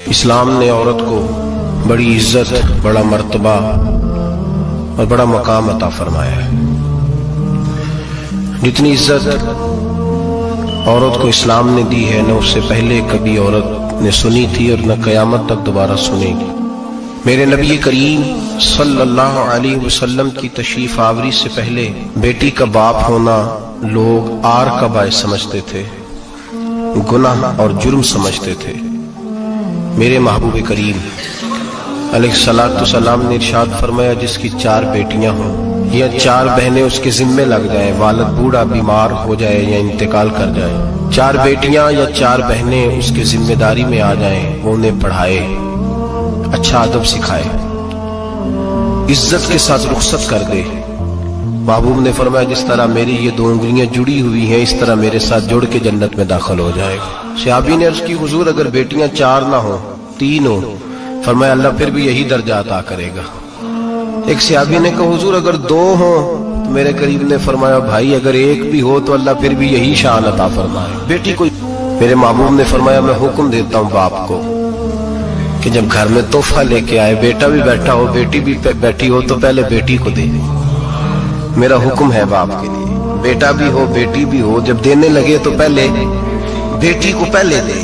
اسلام نے عورت کو بڑی عزت، بڑا مرتبہ اور بڑا مقام عطا فرمایا ہے۔ جتنی عزت عورت کو اسلام نے دی ہے، نہ اس سے پہلے کبھی عورت نے سنی تھی اور نہ قیامت تک دوبارہ سنے گی۔ میرے نبی کریم صلی اللہ علیہ وسلم کی تشریف آوری سے پہلے بیٹی کا باپ ہونا لوگ عار کا باعث سمجھتے تھے، گناہ اور جرم سمجھتے تھے۔ میرے محبوب کریم علیہ السلام نے ارشاد فرمایا، جس کی 4 بیٹیاں ہوں یا 4 بہنیں اس کے ذمے لگ جائیں، والد بوڑھا بیمار ہو جائے یا انتقال کر جائے، 4 بیٹیاں یا 4 بہنیں اس کے ذمہ داری میں آ جائیں، وہ انہیں پڑھائے، اچھا ادب سکھائے، عزت کے ساتھ رخصت کر دے۔ محبوب نے فرمایا، جس طرح میری یہ 2 انگلیاں جڑی ہوئی ہیں، اس طرح میرے ساتھ جڑ کے جنت میں داخل ہو جائے گا۔ صحابی نے عرض کی، حضور اگر بیٹیاں 4 نہ ہوں، 3 ہوں؟ فرمایا اللہ پھر بھی یہی درجہ عطا کرے گا۔ ایک صحابی نے کہا، حضور اگر 2 ہوں؟ تو میرے قریب نے فرمایا، بھائی اگر 1 بھی ہو تو اللہ پھر بھی یہی شان عطا فرمائے۔ بیٹی کو میرے محبوب نے فرمایا، میں حکم دیتا ہوں باپ کو کہ جب گھر میں تحفہ لے کے آئے، بیٹا بھی بیٹھا ہو بیٹی بھی بیٹھی ہو، تو پہلے بیٹی کو دے۔ میرا حکم ہے باپ کے لیے، بیٹا بھی ہو بیٹی بھی ہو، جب دینے لگے تو پہلے بیٹی کو پہلے دے،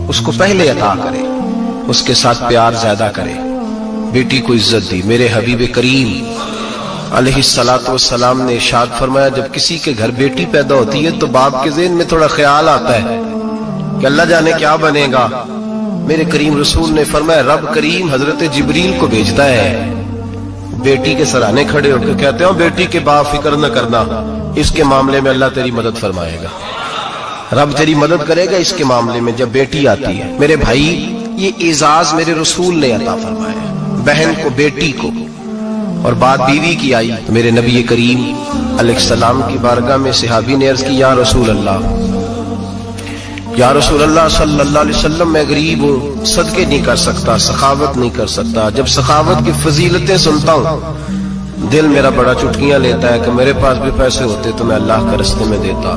اس کو پہلے عطا کرے، اس کے ساتھ پیار زیادہ کرے، بیٹی کو عزت دی۔ میرے حبیب کریم علیہ السلام نے ارشاد فرمایا، جب کسی کے گھر بیٹی پیدا ہوتی ہے تو باپ کے ذہن میں تھوڑا خیال آتا ہے کہ اللہ جانے کیا بنے گا۔ میرے کریم رسول نے فرمایا، رب کریم حضرت جبریل کو بھیجتا ہے، بیٹی کے سرانے کھڑے ہو کے کہتے ہیں، بیٹی کے باپ فکر نہ کرنا، اس کے معاملے میں اللہ تیری مدد فرمائے گا، رب تیری مدد کرے گا اس کے معاملے میں جب بیٹی آتی ہے۔ میرے بھائی، یہ اعزاز میرے رسول نے عطا فرمایا، بہن کو، بیٹی کو، اور بات بیوی کی آئی تو میرے نبی کریم علیہ السلام کی بارگاہ میں صحابی نے عرض کی، یا رسول اللہ، یا رسول اللہ صلی اللہ علیہ وسلم، میں غریب ہوں، صدقے نہیں کر سکتا، سخاوت نہیں کر سکتا۔ جب سخاوت کی فضیلتیں سنتا ہوں دل میرا بڑا چٹکیاں لیتا ہے کہ میرے پاس بھی پیسے ہوتے تو میں اللہ کے راستے میں دیتا۔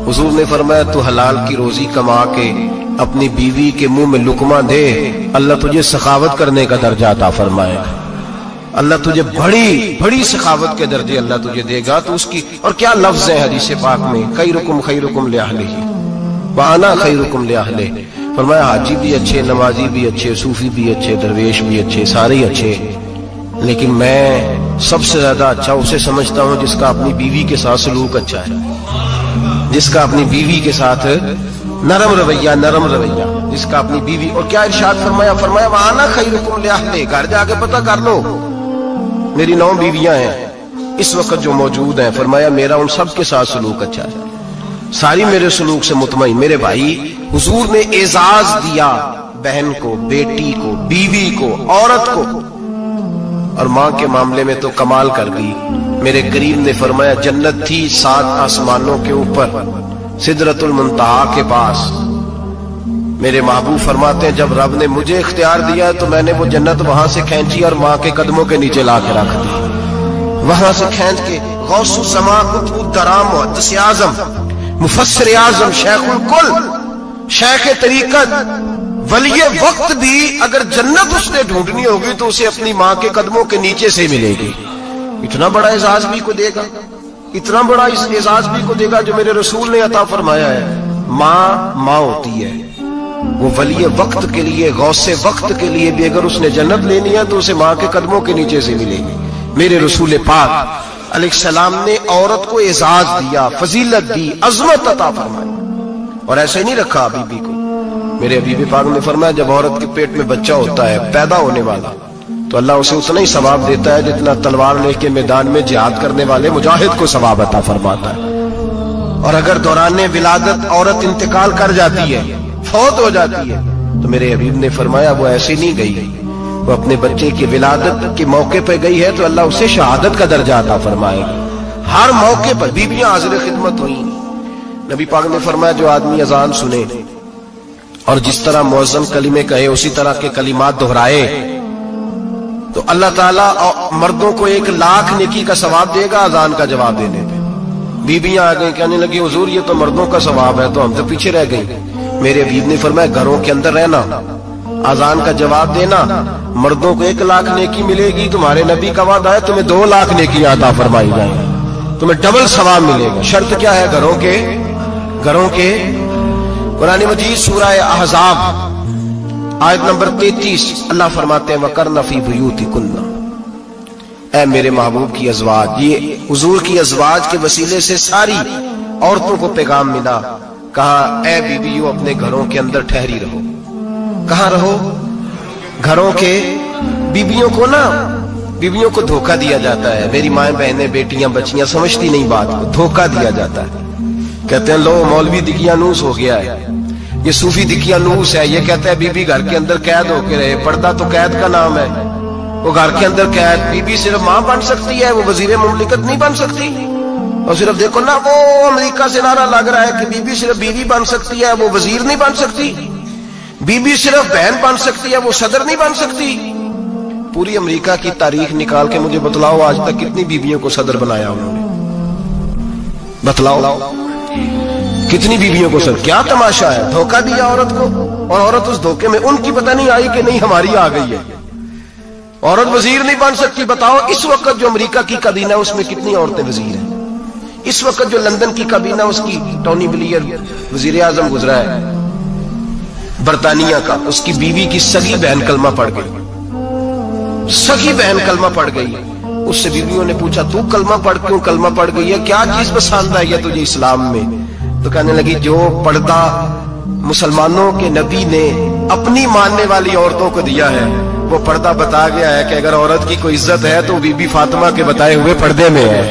حضور نے فرمایا، تو حلال کی روزی کما کے اپنی بیوی کے منہ میں لقمہ دے، اللہ تجھے سخاوت کرنے کا درجہ عطا فرمائے، اللہ تجھے بڑی بڑی سخاوت کے درجے اللہ تجھے دے گا۔ تو اس کی، اور کیا لفظ ہے حدیث پاک میں، خیرکم خیرکم لأہلہ وانا خیرکم لأہلہ۔ فرمایا حاجی بھی اچھے، نمازی بھی اچھے، صوفی بھی اچھے، درویش بھی اچھے، سارے ہی اچھے، لیکن میں سب سے زیادہ اچھا اسے سمجھتا ہوں جس کا اپنی بیوی کے ساتھ سلوک اچھا ہے، جس کا اپنی بیوی کے ساتھ نرم رویہ، جس کا اپنی بیوی۔ اور کیا ارشاد فرمایا، فرمایا وانا خیرکم لأہلہ۔ گھر جا کے پتہ کر لو، میری 9 بیویاں ہیں اس وقت جو موجود ہیں، فرمایا میرا ان سب کے ساتھ سلوک اچھا ہے، ساری میرے سلوک سے مطمئن۔ میرے بھائی، حضور نے اعزاز دیا بہن کو، بیٹی کو، بیوی کو، عورت کو، اور ماں کے معاملے میں تو کمال کر دی۔ میرے کریم نے فرمایا، جنت تھی 7 آسمانوں کے اوپر، سدرۃ المنتہا کے پاس۔ میرے محبوب فرماتے ہیں، جب رب نے مجھے اختیار دیا تو میں نے وہ جنت وہاں سے کھینچی اور ماں کے قدموں کے نیچے لا کے رکھ دی، وہاں سے کھینچ کے۔ غوث الزمان، قطب الدرام، محدث اعظم، مفسر اعظم، شیخ الکل، شیخ طریقت، ولی وقت بھی اگر جنت اس نے ڈھونڈنی ہوگی تو اسے اپنی ماں کے قدموں کے نیچے سے ملے گی۔ اتنا بڑا اعزاز بھی کو دے گا، اتنا بڑا اعزاز بھی کو دے گا جو میرے رسول نے عطا فرمایا ہے۔ ماں ہوتی ہے، وہ ولی وقت کے لیے، غوث وقت کے لیے بھی اگر اس نے جنت لینی ہے تو اسے ماں کے قدموں کے نیچے سے ملے گی۔ میرے رسول پاک علیہ السلام نے عورت کو اعزاز دیا، فضیلت دی، عظمت عطا فرمائی، اور ایسے نہیں رکھا بیوی کو۔ میرے حبیب پاک نے فرمایا، جب عورت کے پیٹ میں بچہ ہوتا ہے پیدا ہونے والا، تو اللہ اسے اتنا ہی ثواب دیتا ہے جتنا تلوار لے کے میدان میں جہاد کرنے والے مجاہد کو ثواب عطا فرماتا ہے۔ اور اگر دوران ولادت عورت انتقال کر جاتی ہے، فوت ہو جاتی ہے، تو میرے حبیب نے فرمایا وہ ایسے نہیں گئی، وہ اپنے بچے کی ولادت کے موقع پہ گئی ہے تو اللہ اسے شہادت کا درجہ عطا فرمائے گا۔ ہر موقع پر بیویاں حاضر خدمت ہوئیں۔ نبی پاک نے فرمایا، جو آدمی اذان سنے اور جس طرح مؤذن کلمے کہے اسی طرح کے کلمات دہرائے تو اللہ تعالیٰ مردوں کو 1,00,000 نیکی کا ثواب دے گا اذان کا جواب دینے پہ۔ بیویاں آ گئیں، کہنے لگی حضور یہ تو مردوں کا ثواب ہے، تو ہم تو پیچھے رہ گئیں۔ میرے حبیب نے فرمایا، گھروں کے اندر رہنا आजान का जवाब देना, मर्दों को 1 लाख नेकी मिलेगी, तुम्हारे नबी का वादा है तुम्हें 2 लाख नेकी अता फरमाई जाएगी, तुम्हें डबल सवाब मिलेगा। शर्त क्या है? घरों के कुरान मजीद सूरह अहज़ाब आयत नंबर 33 अल्लाह फरमाते हैं वकरना फी बुयूतिकुन्ना, ऐ मेरे महबूब की अज़वाज, ये हुजूर की अज़वाज के वसीले से सारी औरतों को पैगाम मिला। कहा ऐ बीबियों अपने घरों के अंदर ठहरी रहो। कहां रहो? घरों के। बीबियों को धोखा दिया जाता है। मेरी माएं बहनें बेटियां बच्चियां समझती नहीं बात को, धोखा दिया जाता है। कहते हैं लो मौलवी दिकियानूस हो गया है, ये सूफी दिकियानूस है, ये कहता है बीबी घर के अंदर कैद होके रहे। पर्दा तो कैद का नाम है, वो घर के अंदर कैद। बीबी सिर्फ मां बन सकती है, वो वजीर मुमलिकत नहीं बन सकती। और सिर्फ देखो ना, वो अमेरिका से नारा लग रहा है कि बीबी सिर्फ बीवी बन सकती है, वो वजीर नहीं बन सकती। बीबी सिर्फ बहन बन सकती है, वो सदर नहीं बन सकती। पूरी अमेरिका की तारीख निकाल के मुझे बतलाओ आज तक कितनी बीबियों को सदर बनाया उन्होंने? बतलाओ कितनी बीबियों को सदर? क्या तमाशा है? धोखा दिया औरत को, और औरत उस धोखे में उनकी पता नहीं आई कि नहीं हमारी आ गई है। औरत वजीर नहीं बन सकती। बताओ इस वक्त जो अमेरिका की काबीना है उसमें कितनी औरतें वजीर हैं? इस वक्त जो लंदन की काबीना उसकी टोनी ब्लेयर वजीर आजम गुजरा है बरतानिया का, उसकी बीवी की सगी बहन कलमा पढ़ गई। सगी बहन कलमा पढ़ गई। उससे बीवियों ने पूछा तू कलमा पढ़ क्यों कलमा पढ़ गई है, क्या चीज पसंद आई है तुझे इस्लाम में? तो कहने लगी जो पर्दा मुसलमानों के नबी ने अपनी मानने वाली औरतों को दिया है, वो पर्दा बता गया है कि अगर औरत की कोई इज्जत है तो बीबी फातिमा के बताए हुए पर्दे में है।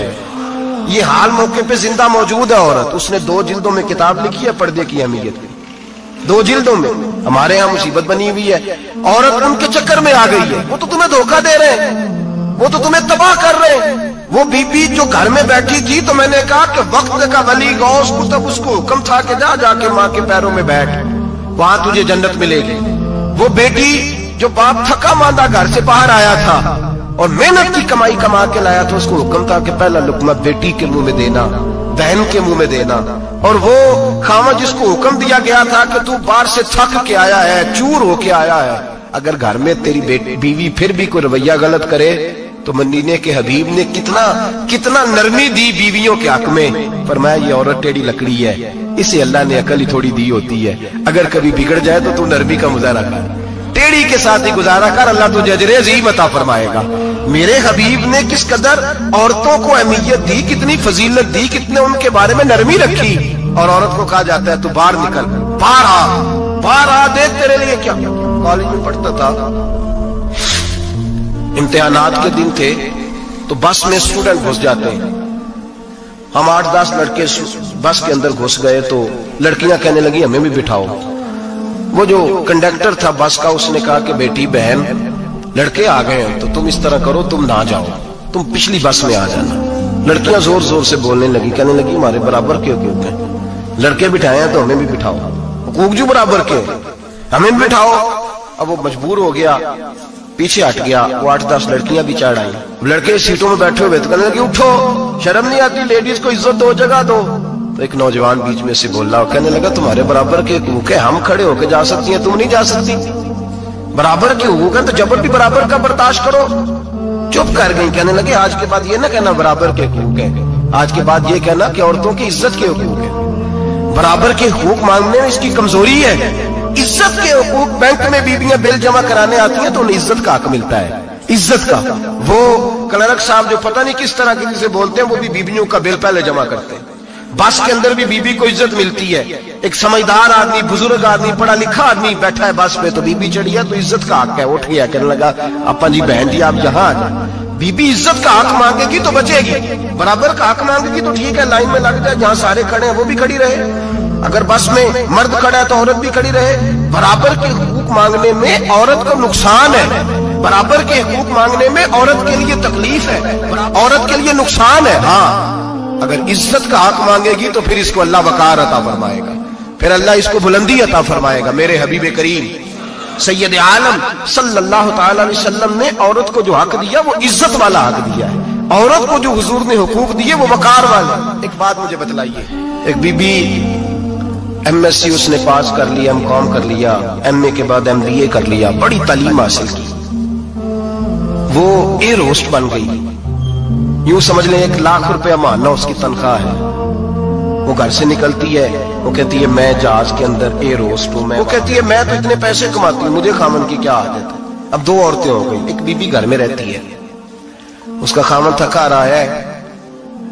ये हाल मौके पे जिंदा मौजूद है औरत। उसने 2 जिल्दों में किताब लिखी है पर्दे की अहमियत की, 2 जिल्दों में। हमारे यहाँ मुसीबत बनी हुई है, औरत उनके चक्कर में आ गई है। वो तो तुम्हें धोखा दे रहे हैं, वो तो तुम्हें तबाह कर रहे हैं। वो बीबी जो घर में बैठी थी, तो मैंने कहा कि वक्त का वली गौस कुतुब उसको हुक्म था कि जाके माँ के पैरों में बैठ, वहां तुझे जन्नत मिलेगी। वो बेटी जो बाप थका मांदा घर से बाहर आया था और मेहनत की कमाई कमा के लाया था, उसको हुक्म था कि पहला लुकमा बेटी के मुंह में देना, बहन के मुंह में देना। और वो खामा जिसको हुक्म दिया गया था कि तू बाहर से थक के आया है, चूर होके आया है, अगर घर में तेरी बीवी फिर भी कोई रवैया गलत करे तो मदीने के हबीब ने कितना नरमी दी बीवियों के हक में। फरमाया ये औरत टेढ़ी लकड़ी है, इसे अल्लाह ने अकल ही थोड़ी दी होती है, अगर कभी बिगड़ जाए तो तू नरमी का मुजाहरा कर, टेढ़ी के साथ ही गुजारा कर, अल्लाह तुझे अजरे अज़ीम अता फरमाएगा। मेरे हबीब ने किस कदर औरतों को अहमियत दी, कितनी फजीलत दी, कितने उनके बारे में नरमी रखी। और औरत को कहा जाता है तू बाहर निकल, बाहर आ, देख तेरे लिए क्या। कॉलेज में पढ़ता था, इम्तिहानात के दिन थे, तो बस में स्टूडेंट घुस जाते हैं। हम 8-10 लड़के बस के अंदर घुस गए, तो लड़कियां कहने लगी हमें भी बिठाओ। वो जो कंडक्टर था बस का, उसने कहा कि बेटी बहन लड़के आ गए हैं तो तुम इस तरह करो, तुम ना जाओ, तुम पिछली बस में आ जाना। लड़कियां जोर जोर से बोलने लगी, कहने लगी हमारे बराबर के हकूक हैं, लड़के बिठाए हैं तो हमें भी बिठाओ, हकूक जो बराबर के, हमें भी बिठाओ। अब वो मजबूर हो गया, पीछे हट गया। वो 8-10 लड़कियां भी चढ़ आई, लड़के सीटों में बैठे हुए तो कहने लगे उठो, शर्म नहीं आती, लेडीज को इज्जत दो, जगह दो। तो एक नौजवान बीच में से बोला, कहने लगा तुम्हारे बराबर के हकूक है, हम खड़े होकर जा सकती हैं, तुम नहीं जा सकती। बराबर के हकूक है तो जबर भी बराबर का बर्दाश्त करो। चुप कर गई। कहने लगे आज के बाद ये ना कहना बराबर के हकूक है, आज के बाद ये कहना कि औरतों की इज्जत के हकूक है। बराबर के हकूक मांगने में इसकी कमजोरी है। इज्जत के हकूक, बैंक में बीबियां बिल जमा कराने आती हैं तो उन्हें इज्जत का हक मिलता है, इज्जत का। वो क्लर्क साहब जो पता नहीं किस तरह किसी से बोलते हैं, वो भी बीबियों का बिल पहले जमा करते हैं। बस के अंदर भी बीबी को इज्जत मिलती है। एक समझदार आदमी, बुजुर्ग आदमी, पढ़ा लिखा आदमी बैठा है बस पे, तो बीबी चढ़ी है तो इज्जत का हक है। उठ गया, कहने लगा अपा जी बहन जी आप यहाँ आ जाए। बीबी इज्जत का हक मांगेगी तो बचेगी, बराबर का हक मांगेगी तो ठीक है, लाइन में लग जाए, जहां सारे खड़े हैं वो भी खड़ी रहे। अगर बस में मर्द खड़ा है तो औरत भी खड़ी रहे। बराबर के हुकूक मांगने में औरत को नुकसान है, बराबर के हुकूक मांगने में औरत के लिए तकलीफ है, औरत के लिए नुकसान है। हाँ, अगर इज्जत का हक मांगेगी तो फिर इसको अल्लाह वकार अता फरमाएगा, फिर अल्लाह इसको बुलंदी अता फरमाएगा। मेरे हबीब करीम सैयद आलम सल्लल्लाहु ताला अलैहि वसल्लम ने औरत को जो हक दिया वो इज्जत वाला हक दिया है। औरत को जो हुजूर ने हुकूक दिए वो वकार वाले। एक बात मुझे बतलाइए, एक बीबी MSc उसने पास कर लिया, MCom कर लिया, MA के बाद MBA कर लिया, बड़ी तालीम हासिल की, वो एयर होस्ट बन गई। यूं समझ लें 1 लाख रुपया महीना उसकी तनख्वाह है। वो घर से निकलती है, वो कहती है मैं जहाज के अंदर एयर होस्ट हूं। वो कहती है मैं तो इतने पैसे कमाती हूं, मुझे खामन की क्या आदत है। अब 2 औरतें हो गई, एक बीबी घर में रहती है, उसका खामन थका रहा है,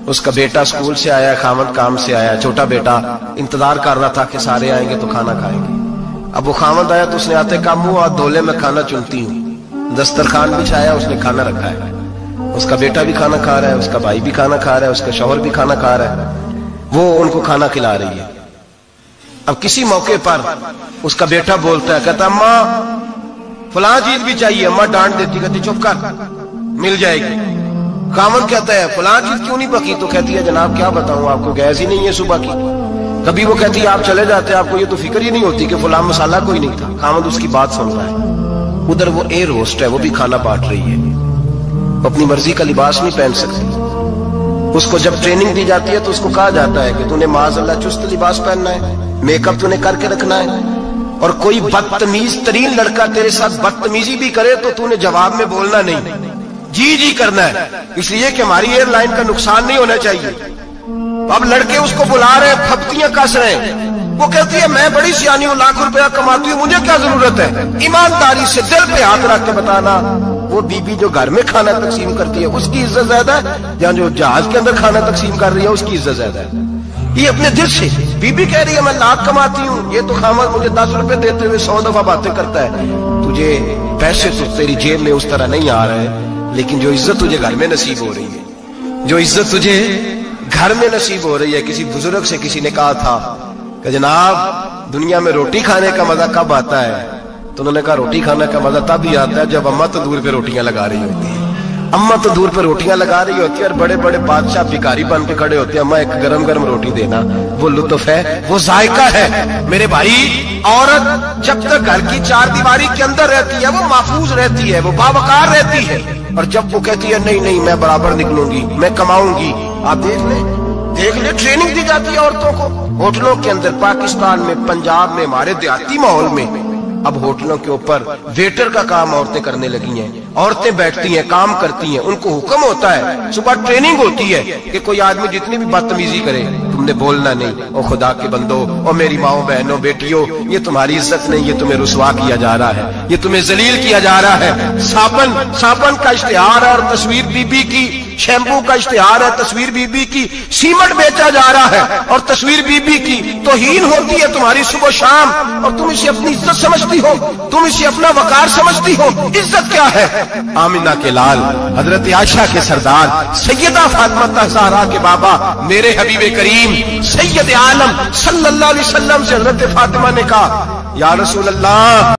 उसका बेटा स्कूल से आया, खामन काम से आया, छोटा बेटा इंतजार कर रहा था कि सारे आएंगे तो खाना खाएंगे। अब वो खामन आया तो उसने आते का मुंह हाथ धोले में खाना चुनती हूँ, दस्तरखान बिछाया, उसने खाना रखा है, उसका बेटा भी खाना खा रहा है, उसका भाई भी खाना खा रहा है, उसका शौहर भी खाना खा रहा है, वो उनको खाना खिला रही है। अब किसी मौके पर उसका बेटा बोलता है, कहता अम्मा फलां चीज भी चाहिए, अम्मा डांट देती, कहती चुप कर मिल जाएगी। खामन कहता है फलां चीज क्यों नहीं पकी, तो कहती है जनाब क्या बताऊं आपको, गैस ही नहीं है सुबह की। कभी वो कहती है आप चले जाते, आपको ये तो फिक्र ही नहीं होती कि फलां मसाला कोई नहीं था। खामन उसकी बात सुन रहा है। उधर वो एयर होस्ट है, वो भी खाना बांट रही है, वो अपनी मर्जी का लिबास नहीं पहन सकती। उसको जब ट्रेनिंग दी जाती है तो उसको कहा जाता है कि तूने माज़अल्लाह चुस्त लिबास पहनना है, मेकअप तूने करके रखना है, और कोई बदतमीज तरीन लड़का तेरे साथ बदतमीजी भी करे तो तूने जवाब में बोलना नहीं, जी जी करना है, इसलिए कि हमारी एयरलाइन का नुकसान नहीं होना चाहिए। अब लड़के उसको बुला रहे हैं, फपतियां कस रहे हैं, वो कहती है मैं बड़ी सियानी हूं, लाख रुपया कमाती हूं, मुझे क्या जरूरत है। ईमानदारी से दिल पे हाथ रख के बताना, वो बीबी जो घर में खाना तकसीम करती है उसकी इज्जत ज्यादा है या जो जहाज के अंदर खाना तकसीम कर रही है उसकी इज्जत ज्यादा है। ये अपने दिल से बीबी कह रही है मैं लाख कमाती हूँ, ये तो खामद मुझे 10 रुपए देते हुए 100 दफा बातें करता है। तुझे पैसे तो तेरी जेब में उस तरह नहीं आ रहे, लेकिन जो इज्जत तुझे घर में नसीब हो रही है, जो इज्जत तुझे घर में नसीब हो रही है। किसी बुजुर्ग से किसी ने कहा था कि जनाब दुनिया में रोटी खाने का मजा कब आता है, तो उन्होंने कहा रोटी खाने का मजा तब ही आता है जब अम्मा तो दूर पे रोटियां लगा रही होती है। अम्मा तो दूर पे रोटियां लगा रही होती है और बड़े बड़े बादशाह भिखारी बन के खड़े होते हैं, अम्मा एक गरम गरम रोटी देना, वो लुत्फ है, वो जायका है। मेरे भाई औरत जब तक घर की 4 दीवारी के अंदर रहती है वो महफूज रहती है, वो बावकार रहती है, और जब वो कहती है नहीं नहीं मैं बराबर निकलूंगी, मैं कमाऊंगी, आप देख ले ट्रेनिंग दी जाती है औरतों को होटलों के अंदर। पाकिस्तान में, पंजाब में, हमारे देहाती माहौल में अब होटलों के ऊपर वेटर का काम औरतें करने लगी हैं। औरतें बैठती हैं, काम करती हैं, उनको हुक्म होता है, सुबह ट्रेनिंग होती है कि कोई आदमी जितनी भी बदतमीजी करे तुमने बोलना नहीं। ओ खुदा के बंदो, ओ मेरी माओ बहनों बेटियों, ये तुम्हारी इज्जत नहीं, ये तुम्हें रुसवा किया जा रहा है, ये तुम्हें जलील किया जा रहा है। साबन का इश्तिहार है और तस्वीर बीबी की, शैम्पू का इश्तिहार है, तस्वीर बीबी की, सीमेंट बेचा जा रहा है और तस्वीर बीबी की तौहीन होती है तुम्हारी सुबह शाम, और तुम इसे अपनी इज्जत समझती हो, तुम इसे अपना वकार समझती हो। इज्जत क्या है? आमिना के लाल, हजरत आयशा के सरदार, सैयदा फातिमा ज़हरा के बाबा, मेरे हबीबे करीम सैयद आलम सल्लल्लाहु अलैहि वसल्लम से हजरत फातिमा ने कहा या रसूल अल्लाह